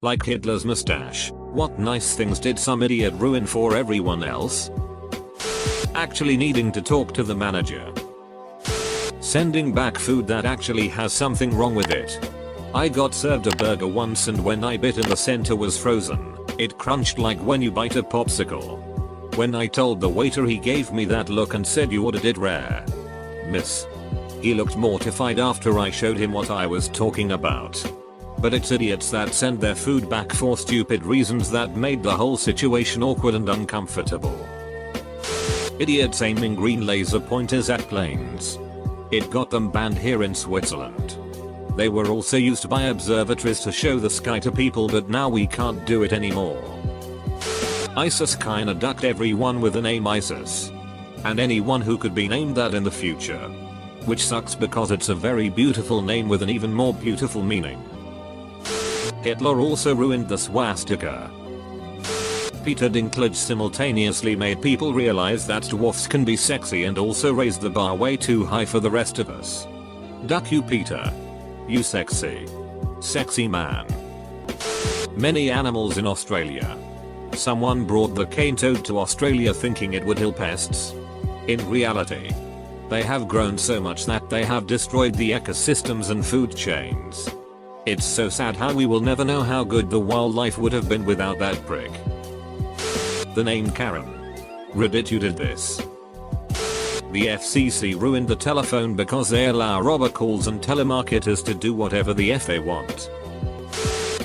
Like Hitler's mustache. What nice things did some idiot ruin for everyone else? Actually needing to talk to the manager. Sending back food that actually has something wrong with it. I got served a burger once and when I bit in the center was frozen. It crunched like when you bite a popsicle. When I told the waiter he gave me that look and said you ordered it rare. Miss. He looked mortified after I showed him what I was talking about. But it's idiots that send their food back for stupid reasons that made the whole situation awkward and uncomfortable. Idiots aiming green laser pointers at planes. It got them banned here in Switzerland. They were also used by observatories to show the sky to people, but now we can't do it anymore. ISIS kinda ducked everyone with the name ISIS. And anyone who could be named that in the future. Which sucks because it's a very beautiful name with an even more beautiful meaning. Hitler also ruined the swastika. Peter Dinklage simultaneously made people realize that dwarfs can be sexy and also raised the bar way too high for the rest of us. Duck you, Peter. You sexy. Sexy man. Many animals in Australia. Someone brought the cane toad to Australia thinking it would kill pests. In reality, they have grown so much that they have destroyed the ecosystems and food chains. It's so sad how we will never know how good the wildlife would have been without that prick. The name Karen. Reddit, you did this. The FCC ruined the telephone because they allow robocalls and telemarketers to do whatever the F they want.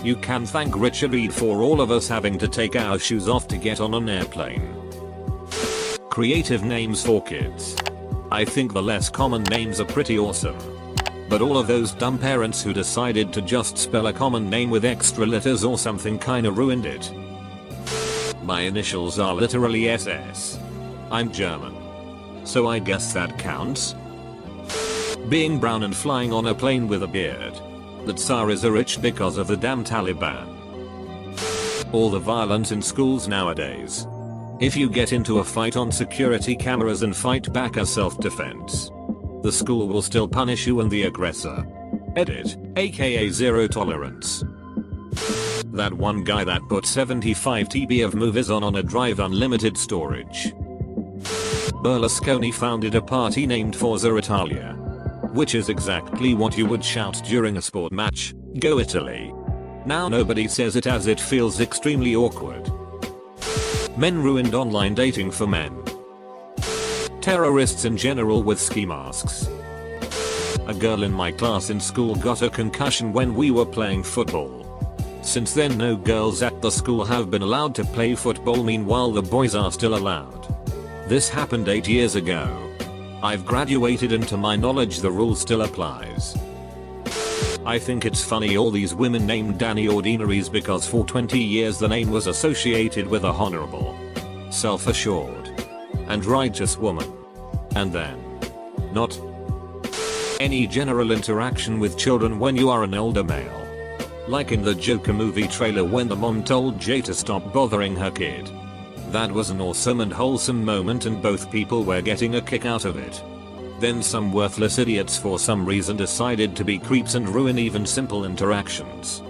You can thank Richard Reed for all of us having to take our shoes off to get on an airplane. Creative names for kids. I think the less common names are pretty awesome. But all of those dumb parents who decided to just spell a common name with extra letters or something kinda ruined it. My initials are literally SS. I'm German. So I guess that counts? Being brown and flying on a plane with a beard. The Tsar is rich because of the damn Taliban. All the violence in schools nowadays. If you get into a fight on security cameras and fight back as self-defense, the school will still punish you and the aggressor. Edit, aka zero tolerance. That one guy that put 75 TB of movies on a drive, unlimited storage. Berlusconi founded a party named Forza Italia. Which is exactly what you would shout during a sport match, go Italy. Now nobody says it as it feels extremely awkward. Men ruined online dating for men. Terrorists in general with ski masks. A girl in my class in school got a concussion when we were playing football. Since then no girls at the school have been allowed to play football, meanwhile the boys are still allowed. This happened 8 years ago. I've graduated and to my knowledge the rule still applies. I think it's funny all these women named Danny or Deaneries because for 20 years the name was associated with a honorable, self-assured, and righteous woman. And then, not any general interaction with children when you are an older male. Like in the Joker movie trailer when the mom told Jay to stop bothering her kid. That was an awesome and wholesome moment and both people were getting a kick out of it. Then some worthless idiots for some reason decided to be creeps and ruin even simple interactions.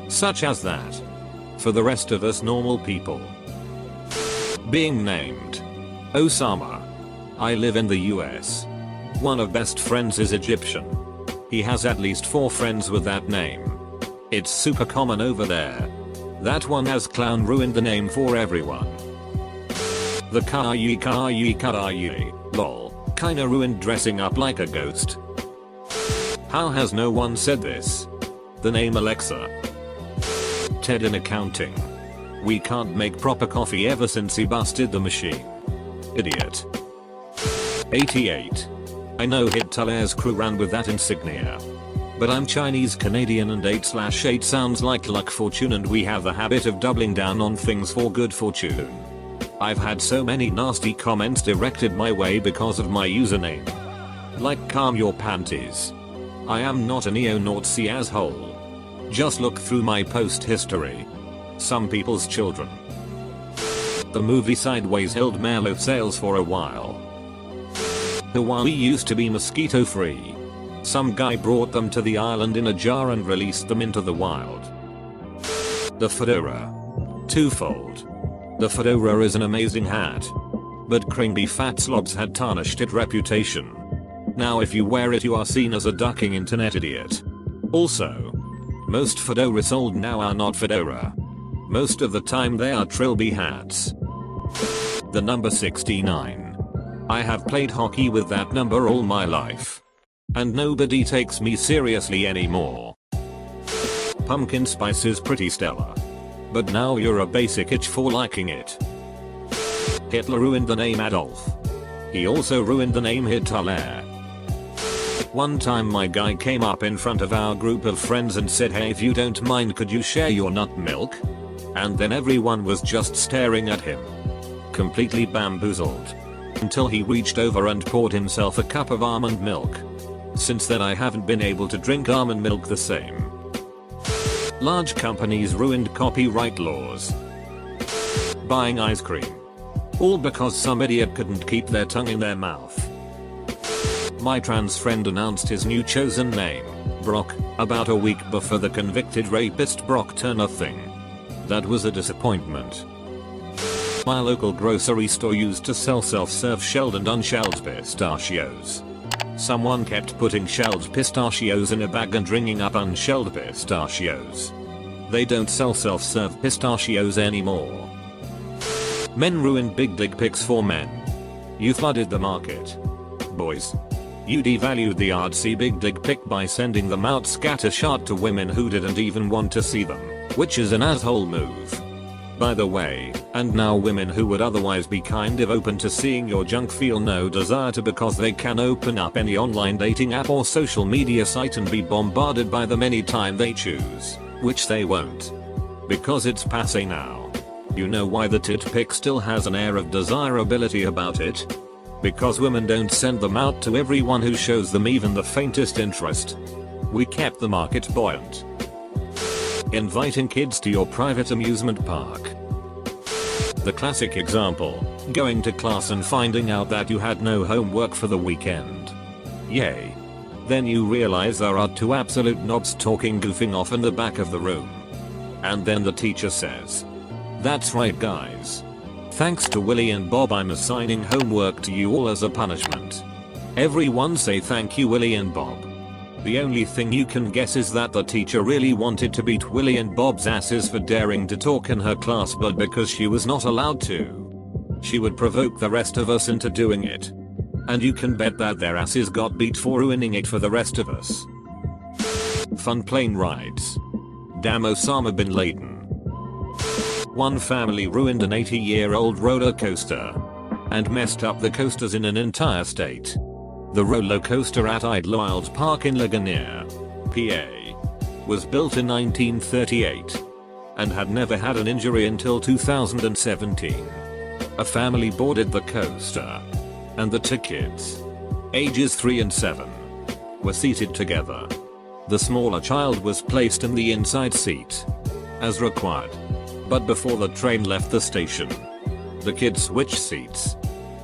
Such as that. For the rest of us normal people. Being named Osama. I live in the US. One of best friends is Egyptian. He has at least 4 friends with that name. It's super common over there. That one as clown ruined the name for everyone. The Karayi lol kinda ruined dressing up like a ghost. How has no one said this? The name Alexa. Ted in accounting. We can't make proper coffee ever since he busted the machine. Idiot. 88. I know Hitler's crew ran with that insignia. But I'm Chinese Canadian and 8/8 sounds like luck fortune and we have the habit of doubling down on things for good fortune. I've had so many nasty comments directed my way because of my username. Like calm your panties. I am not a neo-Nazi asshole. Just look through my post history. Some people's children. The movie Sideways held Merlot sales for a while. Hawaii used to be mosquito free. Some guy brought them to the island in a jar and released them into the wild. The fedora. Twofold. The fedora is an amazing hat. But cringy fat slobs had tarnished its reputation. Now if you wear it you are seen as a ducking internet idiot. Also, most fedora sold now are not fedora. Most of the time they are trilby hats. The number 69. I have played hockey with that number all my life. And nobody takes me seriously anymore. Pumpkin spice is pretty stellar. But now you're a basic itch for liking it. Hitler ruined the name Adolf. He also ruined the name Hitler. One time my guy came up in front of our group of friends and said, "Hey, if you don't mind, could you share your nut milk?" And then everyone was just staring at him, completely bamboozled, until he reached over and poured himself a cup of almond milk. Since then I haven't been able to drink almond milk the same. Large companies ruined copyright laws. Buying ice cream. All because some idiot couldn't keep their tongue in their mouth. My trans friend announced his new chosen name, Brock, about a week before the convicted rapist Brock Turner thing. That was a disappointment. My local grocery store used to sell self-serve shelled and unshelled pistachios. Someone kept putting shelled pistachios in a bag and ringing up unshelled pistachios. They don't sell self-serve pistachios anymore. Men ruined big dick pics for men. You flooded the market. Boys. You devalued the artsy big dick pic by sending them out scattershot to women who didn't even want to see them, which is an asshole move. By the way, and now women who would otherwise be kind of open to seeing your junk feel no desire to because they can open up any online dating app or social media site and be bombarded by them anytime they choose, which they won't. Because it's passe now. You know why the tit pic still has an air of desirability about it? Because women don't send them out to everyone who shows them even the faintest interest. We kept the market buoyant. Inviting kids to your private amusement park. The classic example, going to class and finding out that you had no homework for the weekend. Yay. Then you realize there are two absolute knobs goofing off in the back of the room. And then the teacher says, "That's right guys. Thanks to Willie and Bob I'm assigning homework to you all as a punishment." Everyone say thank you Willie and Bob. The only thing you can guess is that the teacher really wanted to beat Willie and Bob's asses for daring to talk in her class, but because she was not allowed to, she would provoke the rest of us into doing it. And you can bet that their asses got beat for ruining it for the rest of us. Fun plane rides. Damn Osama bin Laden. One family ruined an 80-year-old roller coaster and messed up the coasters in an entire state. The roller coaster at Idlewild Park in Ligonier, PA, was built in 1938 and had never had an injury until 2017. A family boarded the coaster, and the two kids, ages 3 and 7, were seated together. The smaller child was placed in the inside seat, as required. But before the train left the station, the kids switched seats.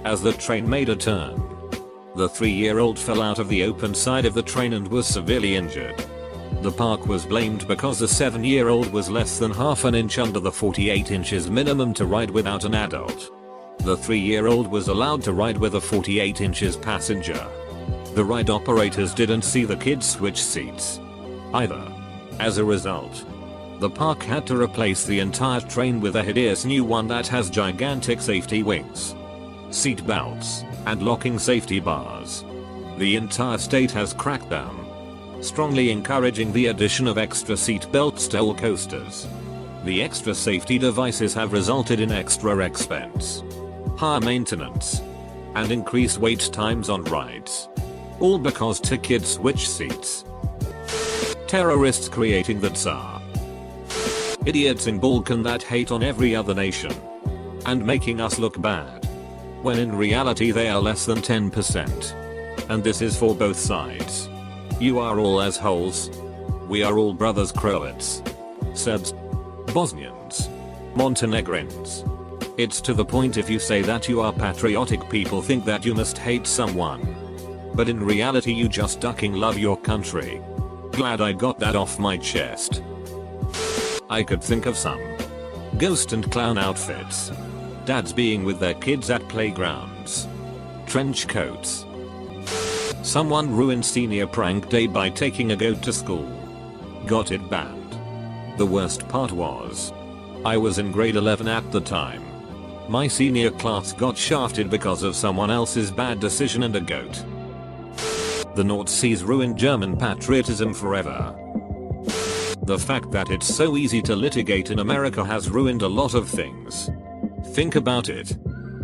As the train made a turn, the 3-year-old fell out of the open side of the train and was severely injured. The park was blamed because the 7-year-old was less than half an inch under the 48 inches minimum to ride without an adult. The 3-year-old was allowed to ride with a 48 inches passenger. The ride operators didn't see the kids switch seats either. As a result, the park had to replace the entire train with a hideous new one that has gigantic safety wings, seat belts, and locking safety bars. The entire state has cracked down, strongly encouraging the addition of extra seat belts to all coasters. The extra safety devices have resulted in extra expense, higher maintenance, and increased wait times on rides. All because two kids switch seats. Terrorists creating the Tsar. Idiots in Balkan that hate on every other nation and making us look bad, when in reality they are less than 10%. And this is for both sides. You are all assholes. We are all brothers. Croats, Serbs, Bosnians, Montenegrins. It's to the point if you say that you are patriotic, people think that you must hate someone. But in reality you just fucking love your country. Glad I got that off my chest. I could think of some. Ghost and clown outfits. Dads being with their kids at playgrounds. Trench coats. Someone ruined senior prank day by taking a goat to school. Got it banned. The worst part was, I was in grade 11 at the time. My senior class got shafted because of someone else's bad decision and a goat. The Nazis ruined German patriotism forever. The fact that it's so easy to litigate in America has ruined a lot of things. Think about it.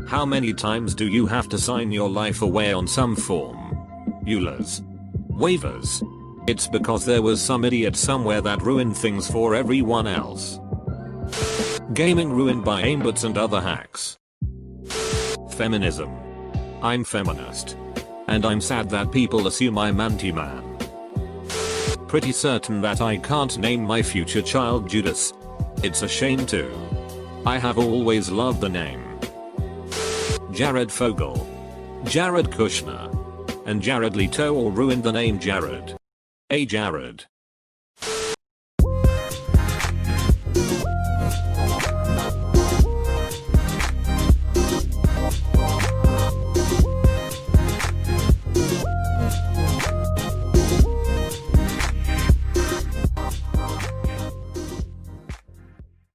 How many times do you have to sign your life away on some form? EULAs. Waivers. It's because there was some idiot somewhere that ruined things for everyone else. Gaming ruined by aimbots and other hacks. Feminism. I'm feminist. And I'm sad that people assume I'm anti-man. Pretty certain that I can't name my future child Judas. It's a shame too. I have always loved the name. Jared Fogle. Jared Kushner. And Jared Leto all ruined the name Jared. Hey Jared.